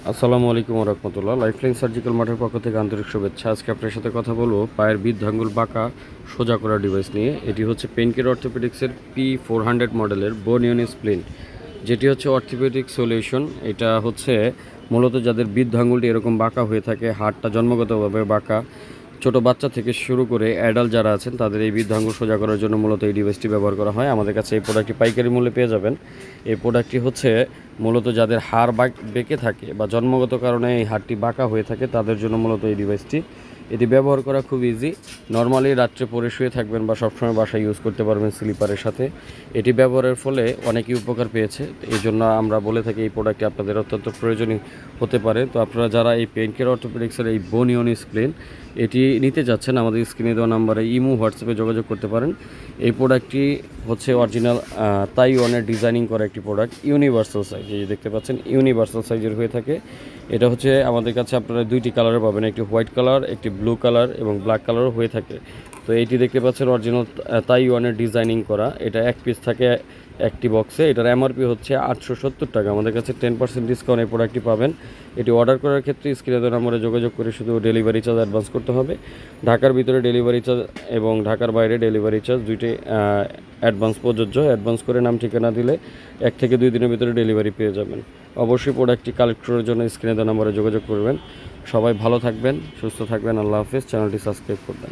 আসসালামু আলাইকুম রহমতুল্লাহ। Lifeline surgical মাঠের পক্ষ থেকে আন্তরিক শুভেচ্ছা। আজকে আপনার সাথে কথা বলবো পায়ের বৃদ্ধাঙ্গুল বাঁকা সোজা করা ডিভাইস নিয়ে। এটি হচ্ছে পেনকেয়ার অর্থোপেডিক্সের P400 মডেলের বোন ইউনি স্প্লিন, যেটি হচ্ছে অর্থোপেডিক সলিউশন। এটা হচ্ছে মূলত যাদের বৃদ্ধাঙ্গুলটি এরকম বাঁকা হয়ে থাকে, হাড়টা জন্মগতভাবে বাঁকা, ছোট বাচ্চা থেকে শুরু করে অ্যাডাল্ট যারা আছেন তাদের এই বৃদ্ধাঙ্গুল সোজা করার জন্য মূলত এই ডিভাইসটি ব্যবহার করা হয়। আমাদের কাছে এই প্রোডাক্টটি পাইকারি মূল্যে পেয়ে যাবেন। এই প্রোডাক্টটি হচ্ছে মূলত যাদের হাড় বেঁকে থাকে বা জন্মগত কারণে এই হাড়টি বাঁকা হয়ে থাকে তাদের জন্য মূলত এই ডিভাইসটি। এটি ব্যবহার করা খুব ইজি। নর্মালি রাত্রে পরে শুয়ে থাকবেন বা সবসময় বাসায় ইউজ করতে পারবেন স্লিপারের সাথে। এটি ব্যবহারের ফলে অনেকেই উপকার পেয়েছে। এই জন্য আমরা বলে থাকি এই প্রোডাক্টটি আপনাদের অত্যন্ত প্রয়োজনীয় হতে পারে। তো আপনারা যারা এই পেনকেয়ার অর্থোপেডিক্সের এই বোন ইউনি স্প্লিন এটি নিতে যাচ্ছেন, আমাদের স্ক্রিনে দেওয়া নাম্বারে ইমো হোয়াটসঅ্যাপে যোগাযোগ করতে পারেন। এই প্রোডাক্টটি হচ্ছে অরিজিনাল তাইওয়ানের ডিজাইনিং করা একটি প্রোডাক্ট, ইউনিভার্সাল সাইজ। এই দেখতে পাচ্ছেন ইউনিভার্সাল সাইজের হয়ে থাকে। এটা হচ্ছে আমাদের কাছে আপনারা দুইটি কালারে পাবেন, একটি হোয়াইট কালার, একটি ব্লু কালার এবং ব্ল্যাক কালারও হয়ে থাকে। তো এইটি দেখতে পাচ্ছেন অরিজিনাল তাইওয়ানের ডিজাইনিং করা। এটা এক পিস থাকে একটি বক্সে। এটার এমআরপি হচ্ছে 870 টাকা। আমাদের কাছে 10% ডিসকাউন্ট এই প্রোডাক্টটি পাবেন। এটি অর্ডার করার ক্ষেত্রে স্ক্রিনে দেওয়া নম্বরে যোগাযোগ করে শুধু ডেলিভারি চার্জ অ্যাডভান্স করতে হবে। ঢাকার ভিতরে ডেলিভারি চার্জ এবং ঢাকার বাইরে ডেলিভারি চার্জ দুইটি অ্যাডভান্স প্রযোজ্য। অ্যাডভান্স করে নাম ঠিকানা দিলে 1 থেকে 2 দিনের ভিতরে ডেলিভারি পেয়ে যাবেন। অবশ্যই প্রোডাক্টটি কালেক্ট করার জন্য স্ক্রিনে দেওয়া নম্বরে যোগাযোগ করবেন। সবাই ভালো থাকবেন, সুস্থ থাকবেন। আল্লাহ হাফেজ। চ্যানেলটি সাবস্ক্রাইব করবেন।